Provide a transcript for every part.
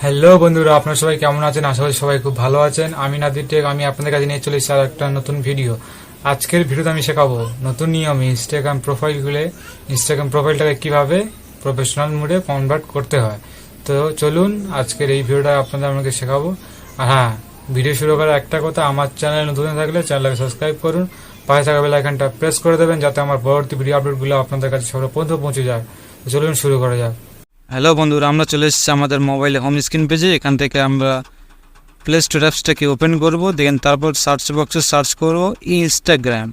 Hello বন্ধুরা, আপনারা সবাই কেমন আছেন? আশা করি সবাই খুব ভালো আছেন। আমি NadirTech, আমি আপনাদের কাছে নিয়ে চলে এসেছি আর একটা নতুন ভিডিও। আজকের ভিডিওতে আমি শেখাবো নতুন নিয়মে ইনস্টাগ্রাম প্রোফাইল খুলে ইনস্টাগ্রাম প্রোফাইলটাকে কিভাবে প্রফেশনাল মোডে কনভার্ট করতে হয়। তো চলুন আজকের এই ভিডিওটা আপনাদের আমাকে শেখাবো। আর হ্যাঁ, ভিডিও শুরু করার একটা কথা, আমার চ্যানেল নতুন থাকলে চ্যানেলটাকে সাবস্ক্রাইব করুন, পাশে থাকা বেল আইকনটা প্রেস করে দেবেন যাতে আমার পরবর্তী ভিডিও আপডেটগুলো আপনাদের কাছে সবার প্রথম পৌঁছে যায়। তো চলুন শুরু করা যাক। হ্যালো বন্ধুরা, আমরা চলে এসেছি আমাদের মোবাইলে হোম স্ক্রিন পেজে। এখান থেকে আমরা প্লে স্টোর অ্যাপসটাকে ওপেন করব, দেখেন তারপর সার্চ বক্সে সার্চ করব ইনস্টাগ্রাম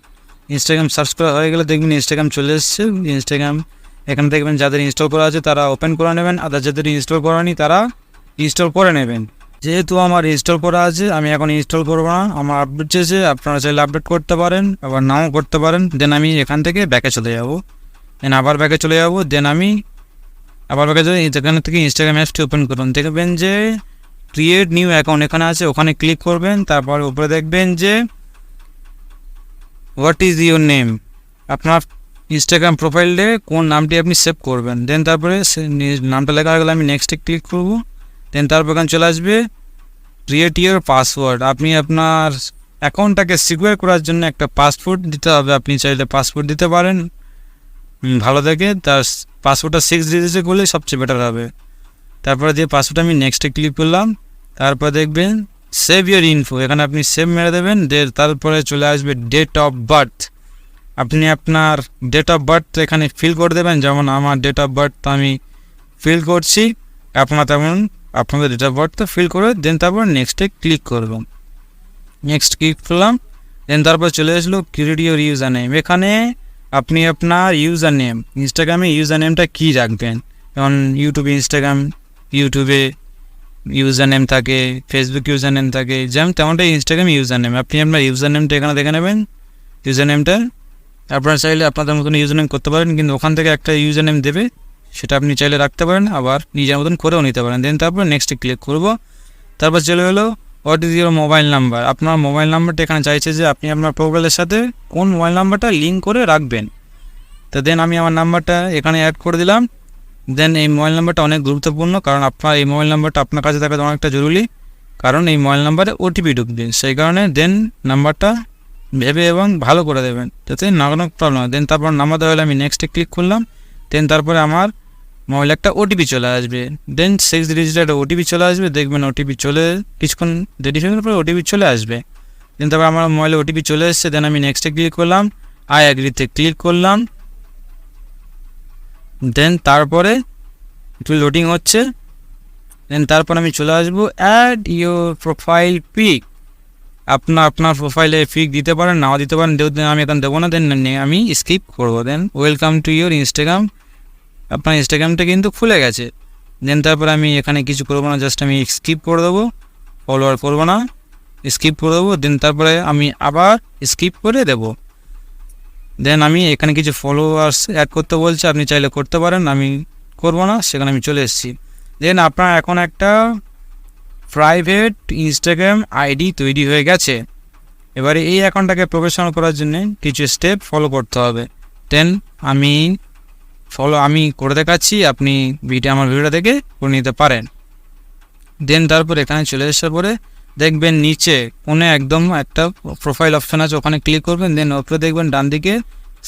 সার্চ করা হয়ে গেলে দেখবেন ইনস্টাগ্রাম চলে এসেছে। ইনস্টাগ্রাম এখানে দেখবেন যাদের ইনস্টল করা আছে তারা ওপেন করে নেবেন, আর যাদের ইনস্টল করা নেই তারা ইনস্টল করে নেবেন। যেহেতু আমার ইনস্টল করা আছে আমি এখন ইনস্টল করবো না, আমার আপডেট চেয়েছে, আপনারা চাইলে আপডেট করতে পারেন আবার নাও করতে পারেন। দেন আমি এখান থেকে ব্যাকে চলে যাব, দেন আবার ব্যাকে চলে যাব, দেন আমি আবার এখান থেকে ইনস্টাগ্রাম অ্যাপসটি ওপেন করুন। দেখবেন যে ক্রিয়েট নিউ অ্যাকাউন্ট এখানে আছে, ওখানে ক্লিক করবেন। তারপর উপরে দেখবেন যে হোয়াট ইজ ইউর নেম, আপনার ইনস্টাগ্রাম প্রোফাইলে কোন নামটি আপনি সেভ করবেন। দেন তারপরে নামটা লেখা হয়ে গেলে আমি নেক্সটে ক্লিক করব। দেন তারপর এখানে চলে আসবে ক্রিয়েট ইউর পাসওয়ার্ড। আপনি আপনার অ্যাকাউন্টটাকে সিকিউর করার জন্য একটা পাসওয়ার্ড দিতে হবে। আপনি চাইলে পাসওয়ার্ড দিতে পারেন ভালো দেখে, তার পাসওয়ার্ডটা 6 ডিজিটে করলে সবচেয়ে বেটার হবে। তারপরে দিয়ে পাসওয়ার্ডটা আমি নেক্সটে ক্লিক করলাম। তারপর দেখবেন সেভ ইউর ইনফো, এখানে আপনি সেভ মেরে দেবেন। তারপরে চলে আসবে ডেট অফ বার্থ, আপনি আপনার ডেট অফ বার্থ এখানে ফিল করে দেবেন। যেমন আমার ডেট অফ বার্থ আমি ফিল করছি, আপনারা তেমন আপনাদের ডেট অফ বার্থটা ফিল করে দেন তারপর নেক্সটে ক্লিক করবেন। নেক্সট ক্লিক করলাম, দেন তারপর চলে আসলো ক্রিয়েট ইউর ইউজার নেম। এখানে আপনি আপনার ইউজার নেম, ইনস্টাগ্রামে ইউজার নেমটা কী রাখবেন। যেমন ইউটিউবে ইউজার নেম থাকে, ফেসবুক ইউজার নেম থাকে, যেমন তেমনটাই ইনস্টাগ্রামে ইউজার নেম। আপনি আপনার ইউজার নেমটা এখানে দেখে নেবেন। ইউজার নেমটা আপনারা চাইলে আপনাদের মতন ইউজার নেম করতে পারেন, কিন্তু ওখান থেকে একটা ইউজার নেম দেবে, সেটা আপনি চাইলে রাখতে পারেন, আবার নিজের মতন করেও নিতে পারেন। দেন তারপর নেক্সটে ক্লিক করব। তারপর চলে হলো what is your mobile number. আপনার মোবাইল নাম্বারটা এখানে চাইছে যে আপনি আপনার প্রোফাইলের সাথে কোন মোবাইল নাম্বারটা লিঙ্ক করে রাখবেন। তো দেন আমি আমার নাম্বারটা এখানে অ্যাড করে দিলাম। দেন এই মোবাইল নাম্বারটা অনেক গুরুত্বপূর্ণ, কারণ আপনার এই মোবাইল নাম্বারটা আপনার কাছে থাকা অনেকটা জরুরি, কারণ এই মোবাইল নাম্বারে ওটিপি ঢুকবে। সেই কারণে দেন নাম্বারটা ভেবে এবং ভালো করে দেবেন যাতে না কোনো প্রবলেম হয়। দেন তারপর নাম্বার দেওয়া হলে আমি নেক্সটে ক্লিক করলাম। দেন তারপরে আমার মোবাইলে একটা ওটিপি চলে আসবে। দেন 6 ডিজিটের একটা ওটিপি চলে আসবে, দেখবেন ওটিপি চলে কিছুক্ষণ দেরি হয়ে গেলে পরে ওটিপি চলে আসবে। দেন তারপর আমার মোবাইলে ওটিপি চলে এসেছে। দেন আমি নেক্সটে ক্লিক করলাম, আই অ্যাগ্রিতে ক্লিক করলাম। দেন তারপরে একটু লোডিং হচ্ছে। দেন তারপর আমি চলে আসবো অ্যাড ইউর প্রোফাইল পিক। আপনার প্রোফাইলে পিক দিতে পারেন, নাও দিতে পারেন, আমি এখন দেবো না। দেন আমি স্কিপ করবো। দেন ওয়েলকাম টু ইউর ইনস্টাগ্রাম, আপনার ইনস্টাগ্রামটা কিন্তু খুলে গেছে। দেন তারপর আমি এখানে কিছু করবো না, জাস্ট আমি স্কিপ করে দেবো, ফলোয়ার করবো না, স্কিপ করে দেবো। দেন তারপরে আমি আবার স্কিপ করে দেবো। দেন আমি এখানে কিছু ফলোয়ার্স অ্যাড করতে বলছে, আপনি চাইলে করতে পারেন, আমি করবো না, সেখানে আমি চলে এসেছি। দেন আপনার এখন একটা প্রাইভেট ইনস্টাগ্রাম আইডি তৈরি হয়ে গেছে। এবারে এই অ্যাকাউন্টটাকে প্রফেশনাল করার জন্য কিছু স্টেপ ফলো করতে হবে। দেন আমি করে দেখাচ্ছি, আপনি আমার ভিডিওটা দেখে করে নিতে পারেন। দেন তারপর এখানে চলে আসার পরে দেখবেন নিচে কোণে একদম একটা প্রোফাইল অপশান আছে, ওখানে ক্লিক করবেন। দেন ওপরে দেখবেন ডান দিকে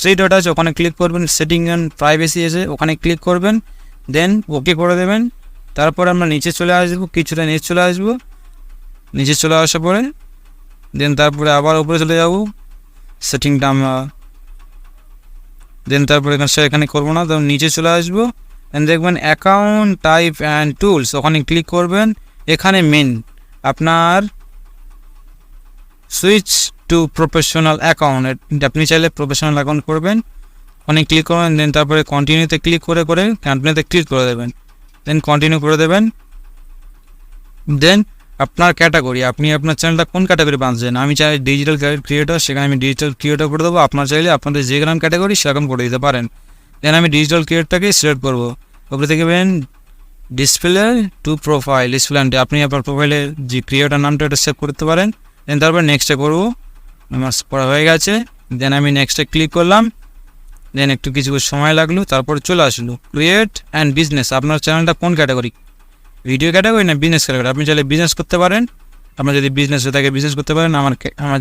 3 ডট আছে, ওখানে ক্লিক করবেন। সেটিং অ্যান্ড প্রাইভেসি আছে, ওখানে ক্লিক করবেন। দেন ওকে করে দেবেন। তারপর আমরা নিচে চলে আসবো, কিছুটা নিচে চলে আসবো। নিচে চলে আসার পরে দেন তারপরে আবার উপরে চলে যাব, সেটিংটা আমরা দেন তারপরে এখানে করবো না, তখন নিচে চলে আসবো। দেন দেখবেন অ্যাকাউন্ট টাইপ অ্যান্ড টুলস, ওখানে ক্লিক করবেন। এখানে মেন আপনার সুইচ টু প্রফেশনাল অ্যাকাউন্ট, আপনি চাইলে প্রফেশনাল অ্যাকাউন্ট করবেন, ওখানে ক্লিক করবেন। দেন তারপরে কন্টিনিউতে ক্লিক করে কন্টিনিউতে ক্লিক করে দেবেন। দেন কন্টিনিউ করে দেবেন। দেন আপনার ক্যাটাগরি, আপনি আপনার চ্যানেলটা কোন ক্যাটাগরি বাঁধছেন। আমি চাই ডিজিটাল ক্রিয়েটর, সেখানে আমি ডিজিটাল ক্রিয়েটর করে দেবো। আপনার চাইলে আপনাদের যে গ্রাম ক্যাটাগরি সেরকম করে দিতে পারেন। দেন আমি ডিজিটাল ক্রিয়েটরটাকে সিলেক্ট করবো। ওপরে দেখবেন ডিসপ্লে টু প্রোফাইল, আপনি আপনার প্রোফাইলে যে ক্রিয়েটর নামটা এটা সেভ করতে পারেন। দেন তারপর নেক্সটে করবো, আমার করা হয়ে গেছে। দেন আমি নেক্সটে ক্লিক করলাম। দেন একটু কিছু সময় লাগলো, তারপর চলে আসলো ক্রিয়েট অ্যান্ড বিজনেস, আপনার চ্যানেলটা কোন ক্যাটাগরি, ভিডিও ক্যাটাগরি না বিজনেস ক্যাটাগরি, আপনি চাইলে বিজনেস করতে পারেন। আপনার যদি বিজনেস হয়ে থাকে বিজনেস করতে পারেন। আমার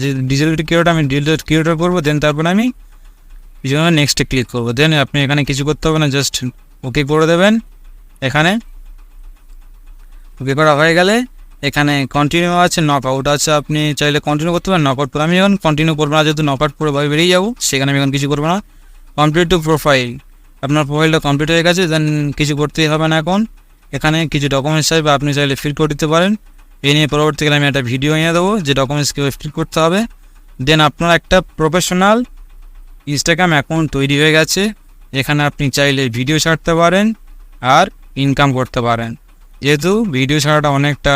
যে ডিজিটাল ক্রিয়েটর, আমি ডিজিটাল ক্রিয়েটর করবো, দেন তারপরে আমি নেক্সটে ক্লিক করবো। দেন আপনি এখানে কিছু করতে হবে না, জাস্ট ওকে করে দেবেন। এখানে ওকে করা হয়ে গেলে এখানে কন্টিনিউ আছে, নক আউট আছে, আপনি চাইলে কন্টিনিউ করতে পারেন, নক আউট করে। আমি এখন কন্টিনিউ করবো না, যেহেতু নক আউট করে বেরিয়ে যাবো, সেখানে আমি এখন কিছু করবো না। কমপ্লিট টু প্রোফাইল, আপনার প্রোফাইলটা কমপ্লিট হয়ে গেছে, দেন কিছু করতেই হবে না। এখন এখানে কিছু ডকুমেন্টস চাইবে, আপনি চাইলে ফিল করে দিতে পারেন। এই নিয়ে পরবর্তীকালে আমি একটা ভিডিও এনে দেবো যে ডকুমেন্টস কীভাবে ফিল করতে হবে। দেন আপনার একটা প্রফেশনাল ইনস্টাগ্রাম অ্যাকাউন্ট তৈরি হয়ে গেছে। এখানে আপনি চাইলে ভিডিও ছাড়তে পারেন আর ইনকাম করতে পারেন। যেহেতু ভিডিও ছাড়াটা অনেকটা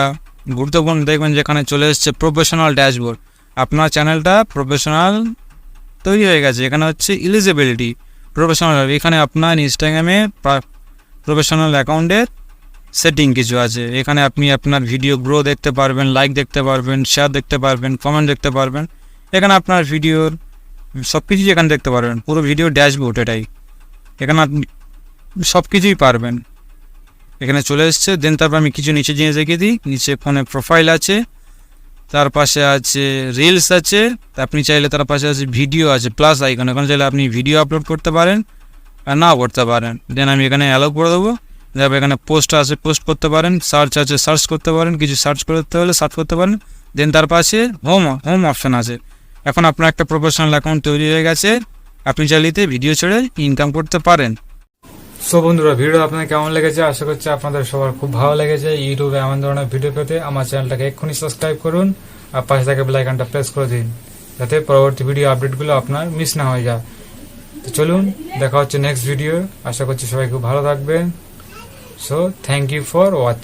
গুরুত্বপূর্ণ, দেখবেন যেখানে চলে এসছে প্রফেশনাল ড্যাশবোর্ড, আপনার চ্যানেলটা প্রফেশনাল তৈরি হয়ে গেছে। এখানে হচ্ছে এলিজিবিলিটি প্রফেশনাল, এখানে আপনার ইনস্টাগ্রামে প্রফেশনাল অ্যাকাউন্টের সেটিং কিছু আছে। এখানে আপনি আপনার ভিডিও গ্রো দেখতে পারবেন, লাইক দেখতে পারবেন, শেয়ার দেখতে পারবেন, কমেন্ট দেখতে পারবেন। এখানে আপনার ভিডিওর সব কিছুই এখানে দেখতে পারবেন, পুরো ভিডিও ড্যাশবোর্ড এটাই। এখানে আপনি সব কিছুই পারবেন, এখানে চলে এসছে। দেন তারপর আমি কিছু নিচে জিনিস দেখিয়ে দিই। নিচে ফোনে প্রোফাইল আছে, তার পাশে আছে রিলস আছে, আপনি চাইলে তার পাশে আছে ভিডিও আছে, প্লাস আইকন, এখানে চাইলে আপনি ভিডিও আপলোড করতে পারেন আর নাও করতে পারেন। দেন আমি এখানে অ্যালাউ করে দেবো। তারপর এখানে পোস্ট আছে, পোস্ট করতে পারেন, সার্চ আছে, সার্চ করতে পারেন, কিছু সার্চ করতে হলে সার্চ করতে পারেন। দেন তার পাশে হোম অপশান আছে। এখন আপনার একটা প্রফেশনাল অ্যাকাউন্ট তৈরি হয়ে গেছে, আপনি চাইলে ভিডিও ছেড়ে ইনকাম করতে পারেন। সো বন্ধুরা, ভিডিও আপনাদের কেমন লেগেছে? আশা করছি আপনাদের সবার খুব ভালো লেগেছে। ইউটিউবে এমন ধরনের ভিডিও পেতে আমার চ্যানেলটাকে এক্ষুনি সাবস্ক্রাইব করুন আর পাশে থাকা বেল আইকনটা প্রেস করে দিন, যাতে পরবর্তী ভিডিও আপডেটগুলো আপনার মিস না হয়ে যায়। তো চলুন, দেখা হচ্ছে নেক্সট ভিডিও। আশা করছি সবাই খুব ভালো থাকবেন। So thank you for watch.